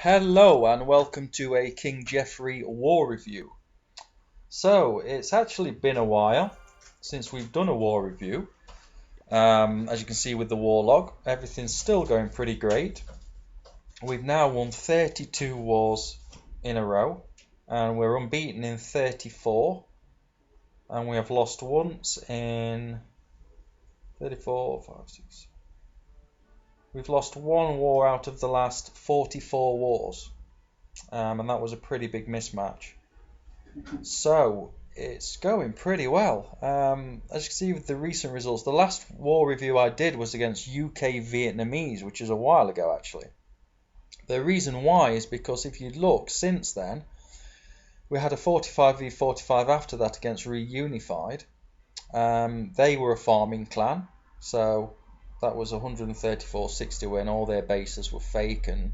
Hello and welcome to a King Geoffrey war review. So it's actually been a while since we've done a war review. As you can see with the war log, everything's still going pretty great. We've now won 32 wars in a row and we're unbeaten in 34, and we have lost once in 34, 5, 6. We've lost one war out of the last 44 wars. And that was a pretty big mismatch. So it's going pretty well. As you can see with the recent results, the last war review I did was against UK Vietnamese, which is a while ago actually. The reason why is because if you look since then, we had a 45v45 after that against Reunified. They were a farming clan, so that was 134-60 win. All their bases were fake and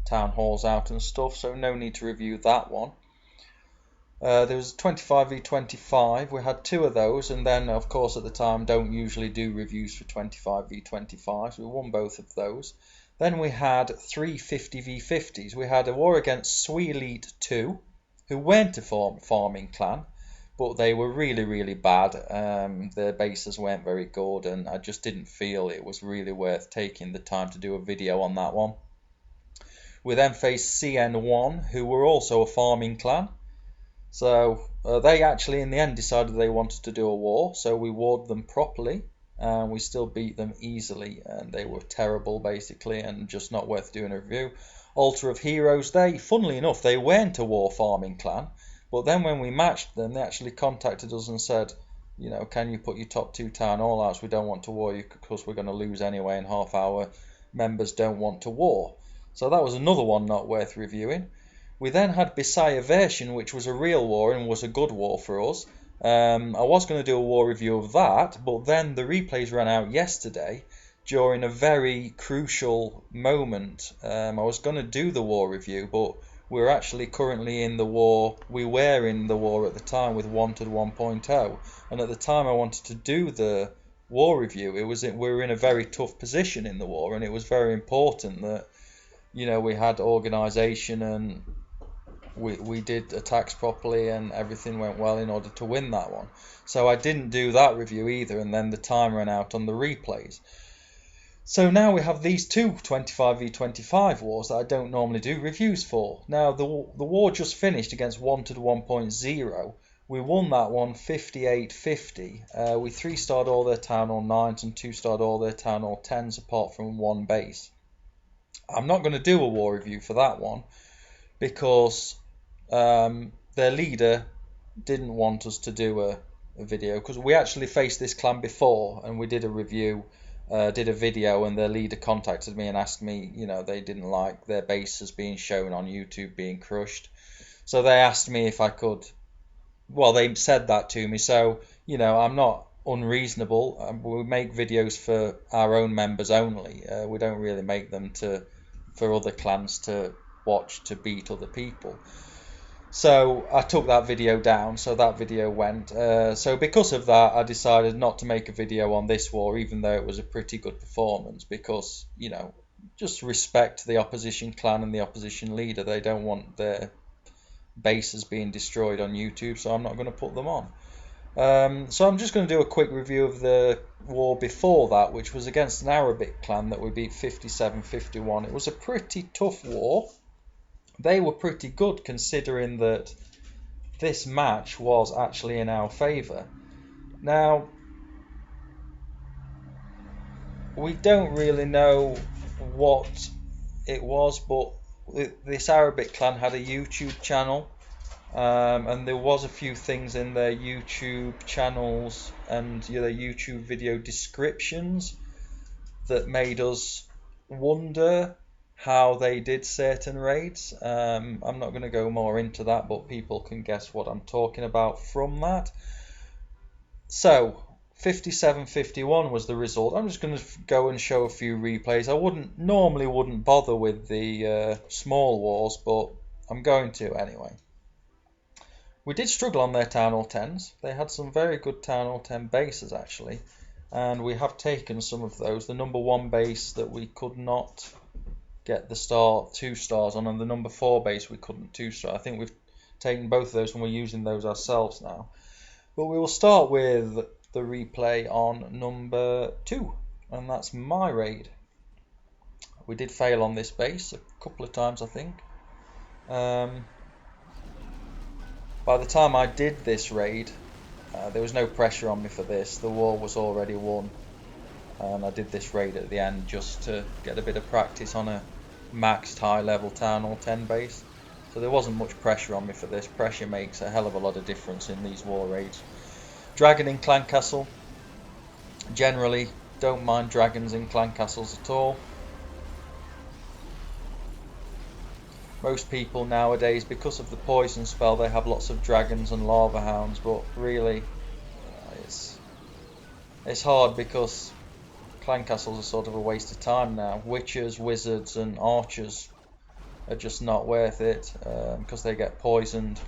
town halls out and stuff, so no need to review that one. There was 25v25, we had two of those, and then of course at the time don't usually do reviews for 25v25s, we won both of those. Then we had three 50v50s. We had a war against Sweelite 2, who weren't a farming clan, but they were really bad. Their bases weren't very good, and I just didn't feel it was really worth taking the time to do a video on that one. We then faced CN1, who were also a farming clan. So they actually in the end decided they wanted to do a war, so we warred them properly, and we still beat them easily, and they were terrible basically and just not worth doing a review. Altar of Heroes, funnily enough, they weren't a war farming clan, but then when we matched them, they actually contacted us and said, you know, can you put your top two town all outs? We don't want to war you because we're going to lose anyway, and half our members don't want to war. So that was another one not worth reviewing. We then had Bisaya Version, which was a real war and was a good war for us. I was going to do a war review of that, but then the replays ran out yesterday during a very crucial moment. I was going to do the war review, but we're actually currently in the war. We were in the war at the time with Wanted 1.0, and at the time I wanted to do the war review. We were in a very tough position in the war, and it was very important that, you know, we had organisation and we did attacks properly and everything went well in order to win that one. So I didn't do that review either, and then the time ran out on the replays. So now we have these two 25v25 wars that I don't normally do reviews for. Now the war just finished against Wanted 1.0. We won that one 58-50. We 3-starred all their town hall 9s and 2-starred all their town hall 10s apart from one base. I'm not going to do a war review for that one because their leader didn't want us to do a video, because we actually faced this clan before and we did a review, did a video, and their leader contacted me and asked me, you know, they didn't like their bases being shown on YouTube being crushed. So they asked me if I could, well, they said that to me, so, you know, I'm not unreasonable. We make videos for our own members only. We don't really make them for other clans to watch to beat other people. So I took that video down, so that video went. So because of that, I decided not to make a video on this war, even though it was a pretty good performance, because, you know, just respect the opposition clan and the opposition leader. They don't want their bases being destroyed on YouTube, so I'm not going to put them on. So I'm just going to do a quick review of the war before that, which was against an Arabic clan that we beat 57-51. It was a pretty tough war. They were pretty good considering that this match was actually in our favour. Now, we don't really know what it was, but this Arabic clan had a YouTube channel. And there was a few things in their YouTube channels and their YouTube video descriptions that made us wonder how they did certain raids. I'm not going to go more into that, but people can guess what I'm talking about from that. So 57-51 was the result. I'm just going to go and show a few replays. I normally wouldn't bother with the small wars, but I'm going to anyway. We did struggle on their Town Hall 10s. They had some very good Town Hall 10 bases actually, and we have taken some of those. The number one base that we could not get the star 2-stars on, and the number 4 base we couldn't 2-star. I think we've taken both of those and we're using those ourselves now. But we will start with the replay on number 2, and that's my raid. We did fail on this base a couple of times, I think. By the time I did this raid, there was no pressure on me for this. The war was already won, and I did this raid at the end just to get a bit of practice on a maxed high level Town Hall 10 base. So there wasn't much pressure on me for this. Pressure makes a hell of a lot of difference in these war raids. Dragon in clan castle. Generally don't mind dragons in clan castles at all. Most people nowadays, because of the poison spell, they have lots of dragons and lava hounds, but really it's hard because clan castles are sort of a waste of time now. Witches, wizards and archers are just not worth it because they get poisoned.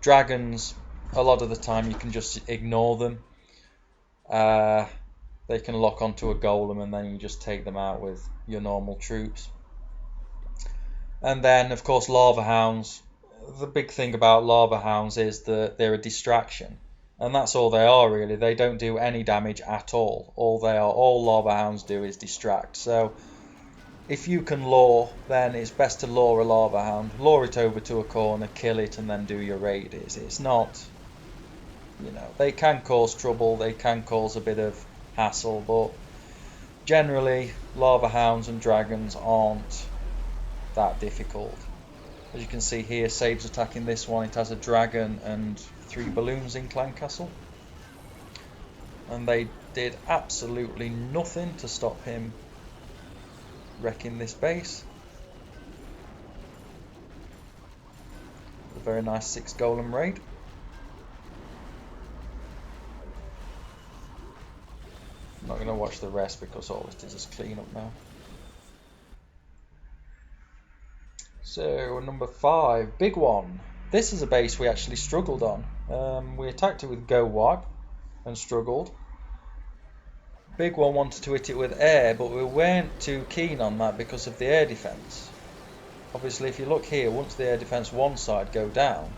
Dragons, a lot of the time you can just ignore them. They can lock onto a golem and then you just take them out with your normal troops. And then of course lava hounds. The big thing about lava hounds is that they're a distraction, and that's all they are really. They don't do any damage at all. All lava hounds do is distract. So if you can lure, then it's best to lure a lava hound, lure it over to a corner, kill it, and then do your raid. It's not, they can cause trouble, they can cause a bit of hassle, but generally lava hounds and dragons aren't that difficult. As you can see here, Sabe's attacking this one. It has a dragon and 3 balloons in clan castle, and they did absolutely nothing to stop him wrecking this base. A very nice 6 golem raid. I'm not going to watch the rest because all it is clean up now. So number 5, big one. This is a base we actually struggled on. We attacked it with go wipe and struggled. Big one wanted to hit it with air, but we weren't too keen on that because of the air defense. Obviously, if you look here, once the air defense one side go down,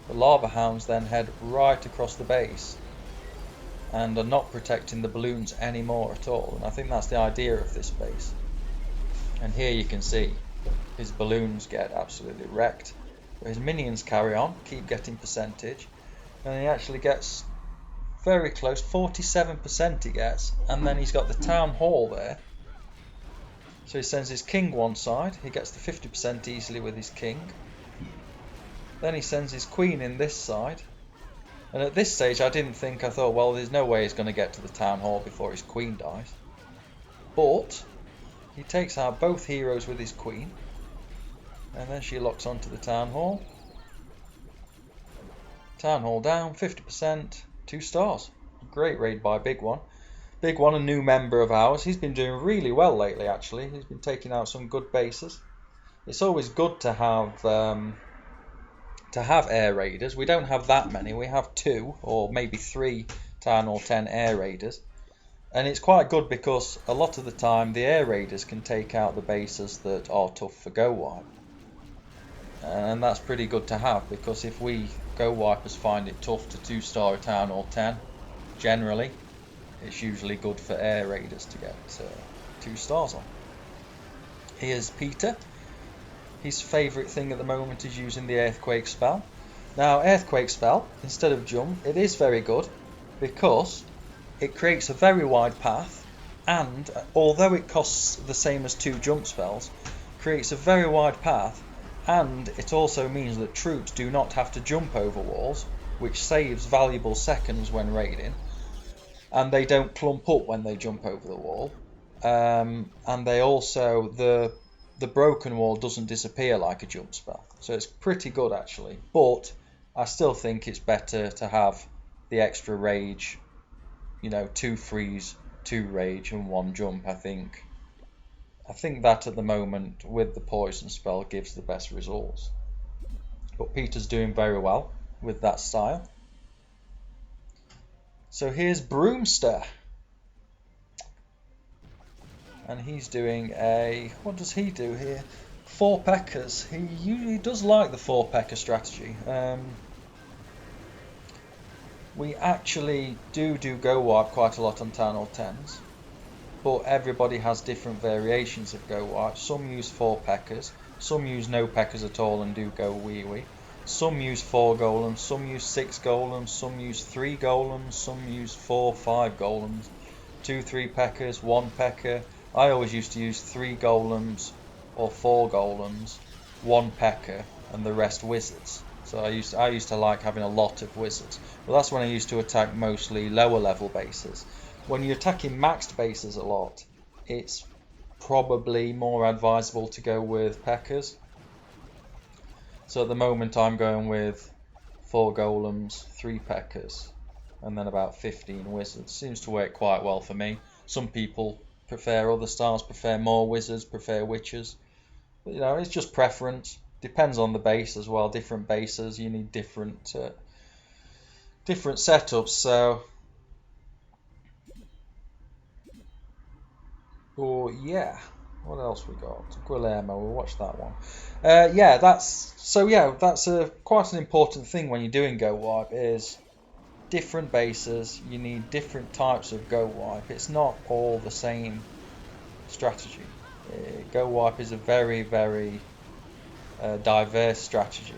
the lava hounds then head right across the base and are not protecting the balloons anymore at all. And I think that's the idea of this base. And here you can see his balloons get absolutely wrecked, but his minions carry on, keep getting percentage, and he actually gets very close, 47% he gets, and then he's got the town hall there. So he sends his king one side, he gets the 50% easily with his king. Then he sends his queen in this side, and at this stage I thought, well, there's no way he's going to get to the town hall before his queen dies. But he takes out both heroes with his queen, and then she locks onto the town hall. Town hall down, 50%, 2 stars. Great raid by Big One. Big One, a new member of ours. He's been doing really well lately, actually. He's been taking out some good bases. It's always good to have air raiders. We don't have that many. We have 2 or maybe 3 Town Hall 10 air raiders. And it's quite good because a lot of the time the air raiders can take out the bases that are tough for go wipe. And that's pretty good to have, because if we go wipers find it tough to 2-star a Town Hall 10, generally it's usually good for air raiders to get 2 stars on. Here's Peter. His favourite thing at the moment is using the earthquake spell. Now earthquake spell, instead of jump, it is very good because it creates a very wide path, and although it costs the same as 2 jump spells, creates a very wide path. And it also means that troops do not have to jump over walls, which saves valuable seconds when raiding. And they don't clump up when they jump over the wall. And they also, the broken wall doesn't disappear like a jump spell. So it's pretty good actually. But I still think it's better to have the extra rage, 2 freeze, 2 rage and 1 jump. I think that at the moment with the poison spell gives the best results. But Peter's doing very well with that style. So here's Broomster. and he's doing a, what does he do here? 4 Peckers. He usually does like the 4 Pecker strategy. We actually do go wipe quite a lot on Town Hall 10s, but everybody has different variations of go wipe. Some use 4 Peckers, some use no Peckers at all and do go wee wee. Some use 4 golems, some use 6 golems, some use 3 golems, some use 4, 5 golems, 2, 3 Peckers, 1 Pecker. I always used to use 3 golems or 4 golems, 1 Pecker, and the rest wizards. So I used to like having a lot of wizards. Well, that's when I used to attack mostly lower level bases. When you're attacking maxed bases a lot, it's probably more advisable to go with Peckers. So at the moment I'm going with 4 golems, 3 Peckers, and then about 15 wizards. Seems to work quite well for me. Some people prefer other styles, prefer more wizards, prefer witches. But, you know, it's just preference. Depends on the base as well. Different bases, you need different setups. So, oh yeah, what else we got? Guillermo, we'll watch that one. Yeah, that's quite an important thing when you're doing go wipe is different bases. You need different types of go wipe. It's not all the same strategy. Go wipe is a very, very diverse strategy.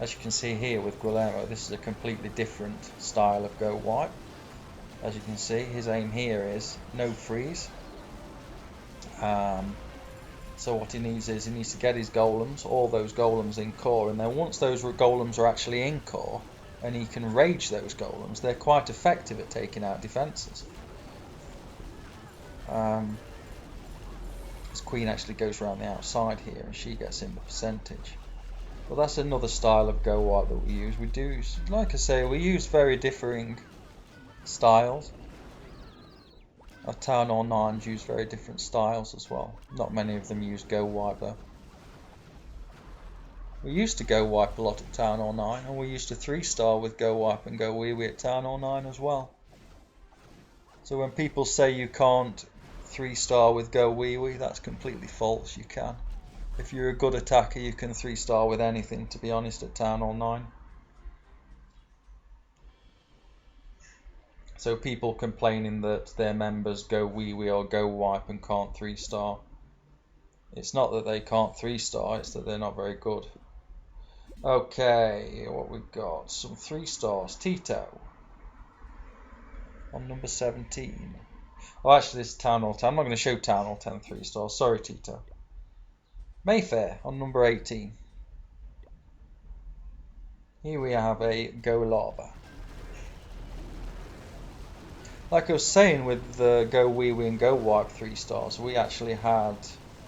As you can see here with Guillermo, this is a completely different style of go wipe. As you can see, his aim here is no freeze. So what he needs to get his golems, all those golems in core, and then once those golems are actually in core, and he can rage those golems, they're quite effective at taking out defences. His queen actually goes around the outside here, and she gets in the percentage. But that's another style of go wipe that we use. We do, like I say, we use very differing styles. Our Town Hall 9s use very different styles as well. Not many of them use go wipe though. We used to go wipe a lot at Town Hall 9, and we used to 3-star with go wipe and go wee wee at Town Hall 9 as well. So when people say you can't 3-star with go wee wee, that's completely false. You can. If you're a good attacker, you can 3-star with anything, to be honest, at Town Hall 9. So people complaining that their members go wee wee or go wipe and can't 3-star, it's not that they can't 3-star, it's that they're not very good. Okay, what we've got, some 3-stars. Tito on number 17. Oh, actually, this is Town Hall 10. I'm not going to show Town Hall 10 3-stars. Sorry, Tito. Mayfair on number 18. Here we have a Go Lava. Like I was saying with the Go Wee Wee and Go Wipe 3-stars, we actually had,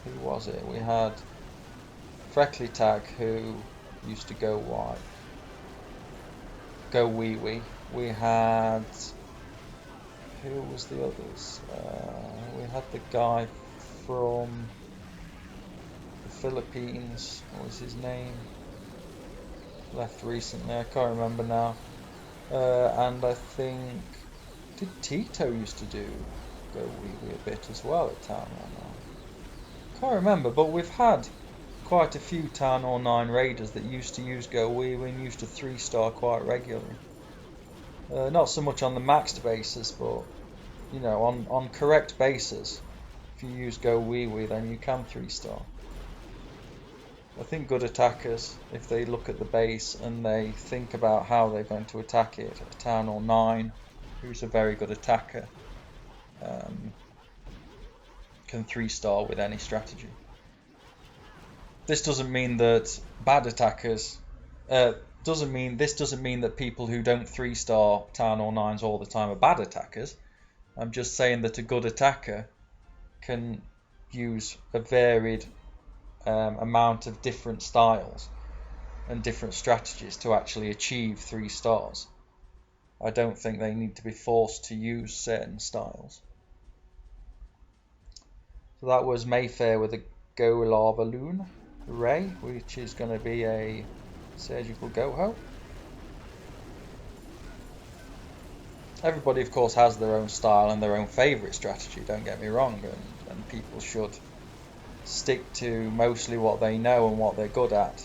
who was it? We had Freckly Tag, who used to go wipe, go wee wee. We had, who was the others? We had the guy from the Philippines. What was his name? Left recently. I can't remember now. And I think, did Tito used to do go wee wee a bit as well at Town Hall 9? Can't remember, but we've had quite a few Town Hall 9 raiders that used to use go wee wee and used to 3-star quite regularly. Not so much on the maxed basis, but you know, on correct basis, if you use go wee wee, then you can 3-star. I think good attackers, if they look at the base and they think about how they're going to attack it, at Town Hall 9, who's a very good attacker, can 3-star with any strategy. This doesn't mean that bad attackers. This doesn't mean that people who don't 3-star Town Hall 9s all the time are bad attackers. I'm just saying that a good attacker can use a varied amount of different styles and different strategies to actually achieve 3-stars. I don't think they need to be forced to use certain styles. So that was Mayfair with a Go Lava Loon Ray, which is going to be a surgical Goho. Everybody, of course, has their own style and their own favourite strategy, don't get me wrong, and and people should stick to mostly what they know and what they're good at.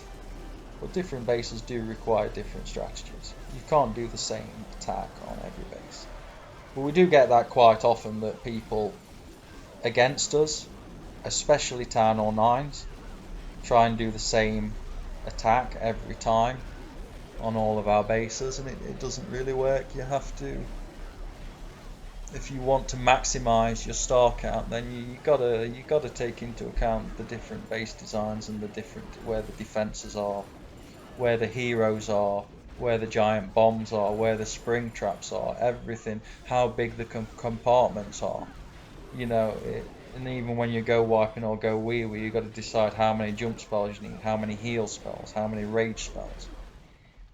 But different bases do require different strategies. You can't do the same attack on every base. But we do get that quite often, that people against us, especially Town Hall 9s, try and do the same attack every time on all of our bases, and it doesn't really work. You have to, if you want to maximize your star count, then you gotta take into account the different base designs and the different, where the defenses are, where the heroes are, where the giant bombs are, where the spring traps are, everything, how big the compartments are. You know, and even when you go wiping or go wee wee, you got to decide how many jump spells you need, how many heal spells, how many rage spells.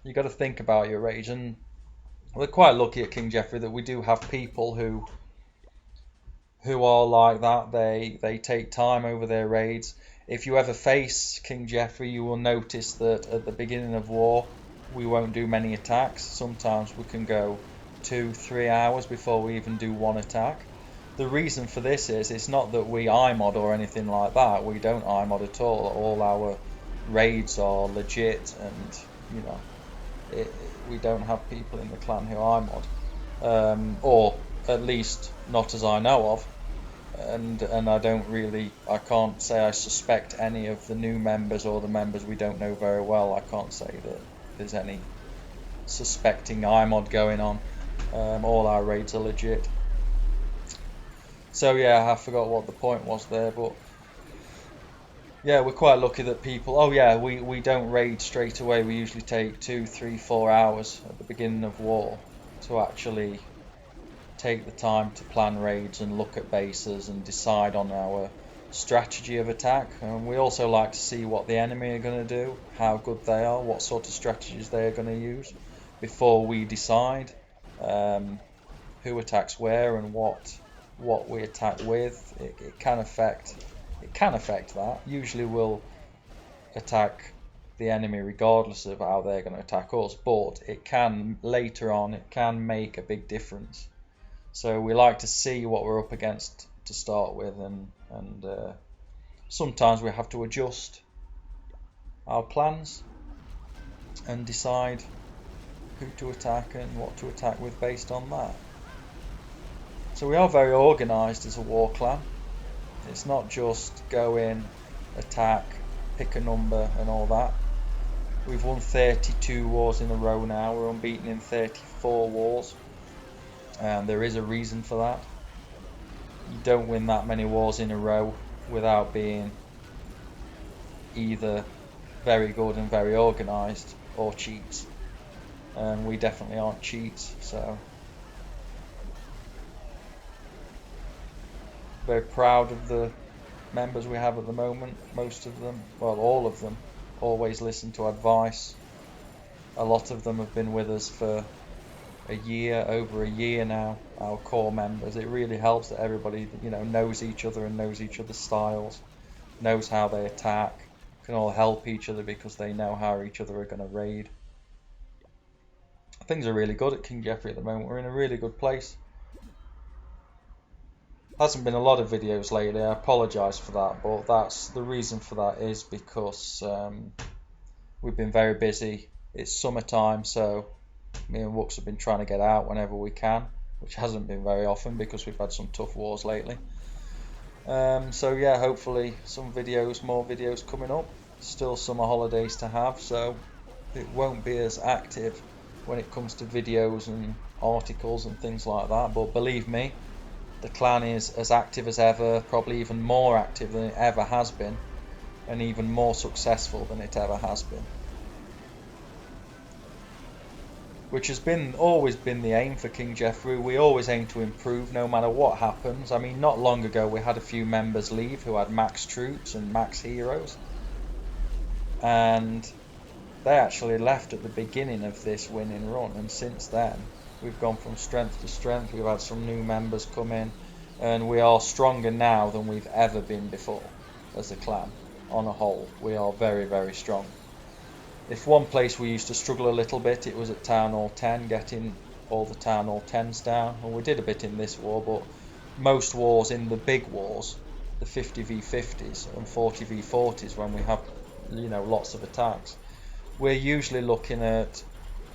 You got to think about your rage, and we're quite lucky at King Geoffrey that we do have people who are like that. They take time over their raids. If you ever face King Geoffrey, you will notice that at the beginning of war, we won't do many attacks. Sometimes we can go 2-3 hours before we even do one attack. The reason for this is, it's not that we iMod or anything like that. We don't iMod at all. All our raids are legit, and you know, we don't have people in the clan who iMod, or at least not as I know of. And I can't say I suspect any of the new members or the members we don't know very well. I can't say that there's any suspecting iMod going on. All our raids are legit. So yeah, I forgot what the point was there, but yeah, we're quite lucky that people, oh yeah, we don't raid straight away. We usually take 2, 3, 4 hours at the beginning of war to actually take the time to plan raids and look at bases and decide on our strategy of attack. And we also like to see what the enemy are going to do, how good they are, what sort of strategies they are going to use, before we decide who attacks where and what we attack with. It can affect that. Usually we'll attack the enemy regardless of how they're going to attack us, but it can later on, it can make a big difference. So we like to see what we're up against to start with, and sometimes we have to adjust our plans and decide who to attack and what to attack with based on that. So we are very organised as a war clan. It's not just go in, attack, pick a number and all that. We've won 32 wars in a row now. We're unbeaten in 34 wars. And there is a reason for that. You don't win that many wars in a row without being either very good and very organised or cheats. And we definitely aren't cheats, so very proud of the members we have at the moment. Most of them, well, all of them, always listen to advice. A lot of them have been with us for over a year now, our core members. It really helps that everybody, you know, knows each other and knows each other's styles, knows how they attack, can all help each other because they know how each other are going to raid. Things are really good at King Geoffrey at the moment. We're in a really good place. Hasn't been a lot of videos lately, I apologise for that, but that's the reason for that is because we've been very busy. It's summertime, so me and Wooks have been trying to get out whenever we can, which hasn't been very often because we've had some tough wars lately. So yeah, hopefully more videos coming up. Still summer holidays to have, so it won't be as active when it comes to videos and articles and things like that, but believe me, the clan is as active as ever, probably even more active than it ever has been, and even more successful than it ever has been. Which has always been the aim for King Geoffrey. We always aim to improve no matter what happens. I mean, not long ago we had a few members leave who had max troops and max heroes, and they actually left at the beginning of this winning run, and since then we've gone from strength to strength. We've had some new members come in, and we are stronger now than we've ever been before as a clan. On a whole, we are very, very strong. If one place we used to struggle a little bit, it was at Town Hall 10, getting all the Town Hall 10s down. And we did a bit in this war, but most wars in the big wars, the 50v50s and 40v40s when we have, you know, lots of attacks. We're usually looking at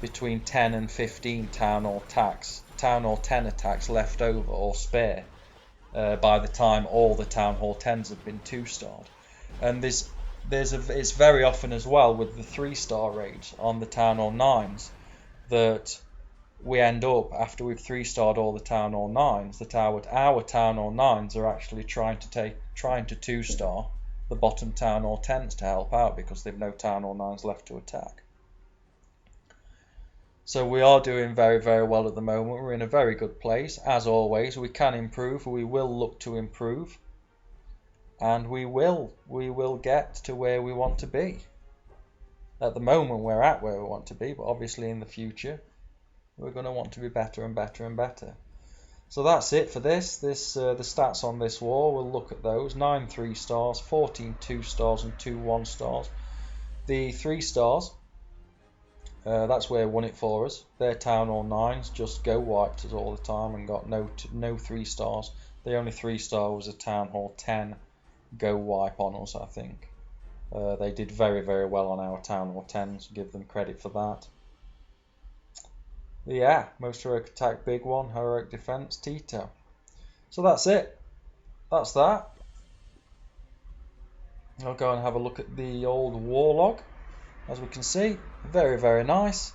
between 10 and 15 town hall 10 attacks left over or spare by the time all the town hall 10s have been 2-starred. And it's very often as well with the 3-star raids on the town hall 9s that we end up, after we've 3-starred all the town hall 9s, that our town hall 9s are actually trying to 2-star the bottom town hall 10s to help out because they've no town hall 9s left to attack. So we are doing very, very well at the moment. We're in a very good place. As always, we can improve. We will look to improve. And we will get to where we want to be. At the moment, we're at where we want to be, but obviously in the future, we're going to want to be better and better and better. So that's it for this. The stats on this war, we'll look at those. 9 3-stars, 14 2-stars, and 2 1-stars. The 3-stars, that's where won it for us. Their town hall 9s just go wiped us all the time and got no 3-stars. The only 3-star was a town hall 10 go wipe on us, I think. They did very, very well on our town hall 10s. Give them credit for that. Yeah, most heroic attack, big one. Heroic defense, Tito. So that's it. That's that. I'll go and have a look at the old war log. As we can see, very, very nice.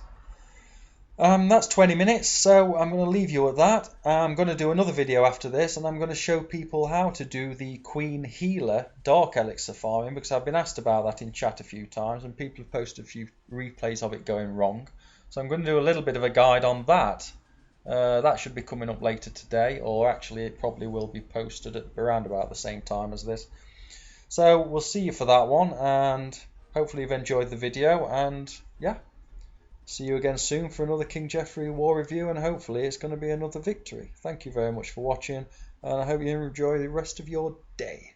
That's 20 minutes, so I'm going to leave you at that. I'm going to do another video after this, and I'm going to show people how to do the Queen Healer Dark Elixir farming, because I've been asked about that in chat a few times, and people have posted a few replays of it going wrong. So I'm going to do a little bit of a guide on that. That should be coming up later today, or actually it probably will be posted at around about the same time as this. So we'll see you for that one, and hopefully you've enjoyed the video, and yeah. See you again soon for another King Geoffrey War review, and hopefully it's going to be another victory. Thank you very much for watching, and I hope you enjoy the rest of your day.